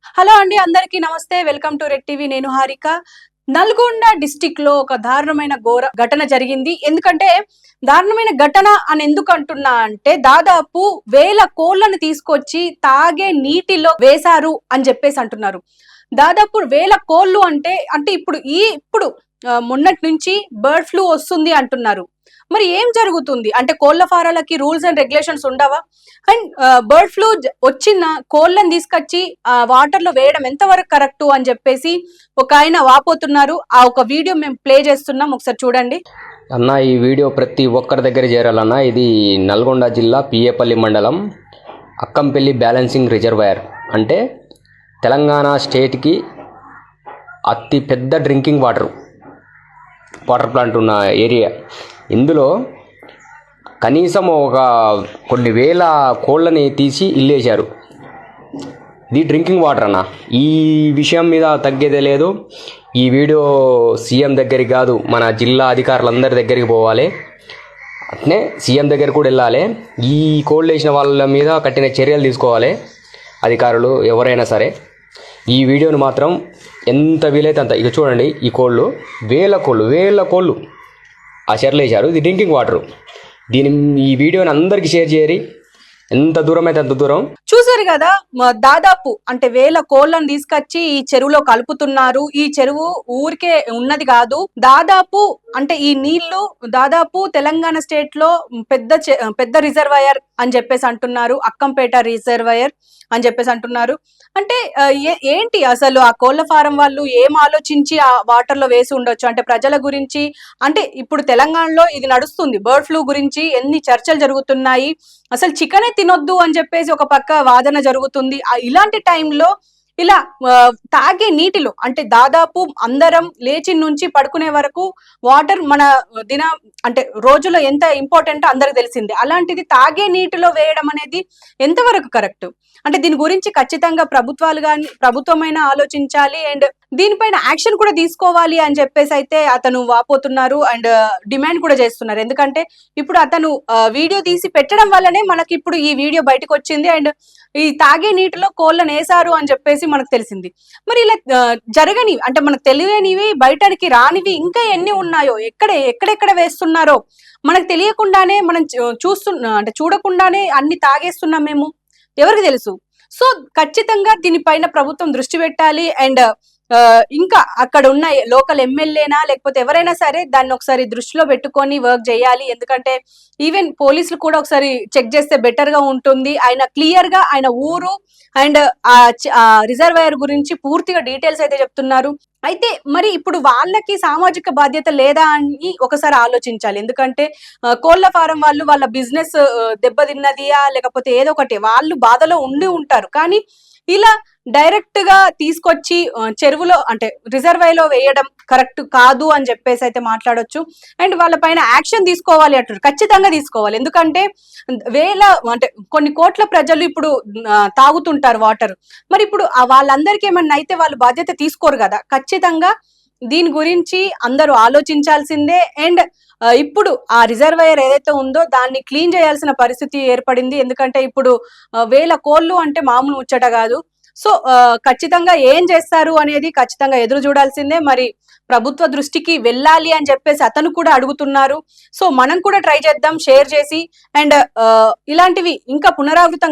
Hello అండి, అందరికీ నమస్తే. Welcome to red TV. నేను హారిక. నల్గొండ డిస్టిక్ లో ఒక దారుణమైన ఘోర ఘటన జరిగింది. ఎందుకంటే దారుణమైన ఘటన అని ఎందుకు అంటున్నా అంటే, దాదాపు 1000 కోళ్లను తీసుకొచ్చి తాగే నీటిలో వేశారు అని చెప్పేసి అంటున్నారు. దాదాపు 1000 కోళ్లు అంటే అంటే ఇప్పుడు మొన్నటి నుంచి బర్డ్ ఫ్లూ వస్తుంది అంటున్నారు. మరి ఏం జరుగుతుంది అంటే, కోళ్ల ఫారాలకి రూల్స్ అండ్ రెగ్యులేషన్స్ ఉండవా? అండ్ బర్డ్ ఫ్లూ వచ్చిన కోళ్ళని తీసుకొచ్చి వాటర్ లో వేయడం ఎంతవరకు కరెక్ట్ అని చెప్పేసి ఒక ఆయన వాపోతున్నారు. ఆ ఒక వీడియో మేము ప్లే చేస్తున్నాం, ఒకసారి చూడండి. అన్న, ఈ వీడియో ప్రతి ఒక్కరి దగ్గర చేరాలన్న. ఇది నల్గొండ జిల్లా పిఏపల్లి మండలం అక్కంపల్లి బ్యాలెన్సింగ్ రిజర్వాయర్, అంటే తెలంగాణ స్టేట్కి అతి పెద్ద డ్రింకింగ్ వాటర్ ప్లాంట్ ఉన్న ఏరియా. ఇందులో కనీసం కొన్ని వేల కోళ్ళని తీసి ఇల్లేశారు. ఇది డ్రింకింగ్ వాటర్ అన్న. ఈ విషయం మీద తగ్గేదే లేదు. ఈ వీడియో సీఎం దగ్గరికి కాదు, మన జిల్లా అధికారులందరి దగ్గరికి పోవాలి. అట్నే సీఎం దగ్గర కూడా వెళ్ళాలి. ఈ కోళ్ళు వేసిన వాళ్ళ మీద కఠిన చర్యలు తీసుకోవాలి అధికారులు ఎవరైనా సరే. ఈ వీడియోని మాత్రం ఎంత వీలైతే అంత, ఇక చూడండి, ఈ కోళ్ళు వేల కోళ్ళు ఆ చెర్లు వేశారు. ఇది డ్రింకింగ్ వాటరు. ఈ వీడియోని అందరికి షేర్ చేయరి, ఎంత దూరం అయితే అంత దూరం. చూసారు కదా, దాదాపు అంటే 1000 కోళ్ళను తీసుకొచ్చి ఈ చెరువులో కలుపుతున్నారు. ఈ చెరువు ఊరికే ఉన్నది కాదు, దాదాపు అంటే ఈ నీళ్లు దాదాపు తెలంగాణ స్టేట్ లో పెద్ద రిజర్వాయర్ అని చెప్పేసి అంటున్నారు. అక్కంపేట రిజర్వాయర్ అని చెప్పేసి అంటున్నారు. అంటే ఏంటి అసలు ఆ కోళ్ల ఫారం వాళ్ళు ఏం ఆలోచించి ఆ వాటర్ లో వేసి ఉండొచ్చు? అంటే ప్రజల గురించి, అంటే ఇప్పుడు తెలంగాణలో ఇది నడుస్తుంది, బర్డ్ ఫ్లూ గురించి ఎన్ని చర్చలు జరుగుతున్నాయి. అసలు చికెనే తినొద్దు అని చెప్పేసి ఒక పక్క వాదన జరుగుతుంది. ఇలాంటి టైంలో ఇలా తాగే నీటిలో అంటే దాదాపు అందరం లేచి నుంచి పడుకునే వరకు వాటర్ మన అంటే రోజులో ఎంత ఇంపార్టెంట్ అందరికి తెలిసిందే. అలాంటిది తాగే నీటిలో వేయడం అనేది ఎంతవరకు కరెక్ట్? అంటే దీని గురించి ఖచ్చితంగా ప్రభుత్వమైనా ఆలోచించాలి అండ్ దీనిపైన యాక్షన్ కూడా తీసుకోవాలి అని చెప్పేసి అయితే అతను వాపోతున్నారు అండ్ డిమాండ్ కూడా చేస్తున్నారు. ఎందుకంటే ఇప్పుడు అతను వీడియో తీసి పెట్టడం వల్లనే మనకి ఇప్పుడు ఈ వీడియో బయటకు వచ్చింది అండ్ ఈ తాగే నీటిలో కోళ్ళను వేశారు అని చెప్పేసి మనకు తెలిసింది. మరి ఇలా జరగని అంటే మనకు తెలియనివి, బయటకి రానివి ఇంకా ఎన్ని ఉన్నాయో, ఎక్కడెక్కడ వేస్తున్నారో మనకు తెలియకుండానే మనం అంటే చూడకుండానే అన్ని తాగేస్తున్నాం మేము, ఎవరికి తెలుసు? సో ఖచ్చితంగా దీనిపైన ప్రభుత్వం దృష్టి పెట్టాలి అండ్ ఇంకా అక్కడ ఉన్న లోకల్ ఎమ్మెల్యేనా లేకపోతే ఎవరైనా సరే దాన్ని ఒకసారి దృష్టిలో పెట్టుకొని వర్క్ చేయాలి. ఎందుకంటే ఈవెన్ పోలీసులు కూడా ఒకసారి చెక్ చేస్తే బెటర్ గా ఉంటుంది. ఆయన క్లియర్ గా ఆయన ఊరు అండ్ ఆ రిజర్వాయర్ గురించి పూర్తిగా డీటెయిల్స్ అయితే చెప్తున్నారు. అయితే మరి ఇప్పుడు వాళ్ళకి సామాజిక బాధ్యత లేదా అని ఒకసారి ఆలోచించాలి. ఎందుకంటే కోళ్ల ఫారం వాళ్ళు వాళ్ళ బిజినెస్ దెబ్బతిన్నదియా లేకపోతే ఏదో ఒకటి వాళ్ళు బాధలో ఉండి ఉంటారు. కానీ ఇలా డైరెక్ట్ గా తీసుకొచ్చి చెరువులో అంటే రిజర్వాయర్ లో వేయడం కరెక్ట్ కాదు అని చెప్పేసి అయితే మాట్లాడొచ్చు. అండ్ వాళ్ళ పైన యాక్షన్ తీసుకోవాలి అంటారు, ఖచ్చితంగా తీసుకోవాలి. ఎందుకంటే అంటే కొన్ని కోట్ల ప్రజలు ఇప్పుడు తాగుతుంటారు వాటర్. మరి ఇప్పుడు వాళ్ళందరికీ ఏమన్నా అయితే వాళ్ళు బాధ్యత తీసుకోరు కదా. ఖచ్చితంగా దీని గురించి అందరూ ఆలోచించాల్సిందే. అండ్ ఇప్పుడు ఆ రిజర్వాయర్ ఏదైతే ఉందో దాన్ని క్లీన్ చేయాల్సిన పరిస్థితి ఏర్పడింది. ఎందుకంటే ఇప్పుడు 1000 కోళ్ళు అంటే మామూలు ముచ్చట కాదు. సో ఖచ్చితంగా ఏం చేస్తారు అనేది ఖచ్చితంగా ఎదురు చూడాల్సిందే. మరి ప్రభుత్వ దృష్టికి వెళ్ళాలి అని చెప్పేసి అతను కూడా అడుగుతున్నారు. సో మనం కూడా ట్రై చేద్దాం షేర్ చేసి అండ్ ఇలాంటివి ఇంకా పునరావృతం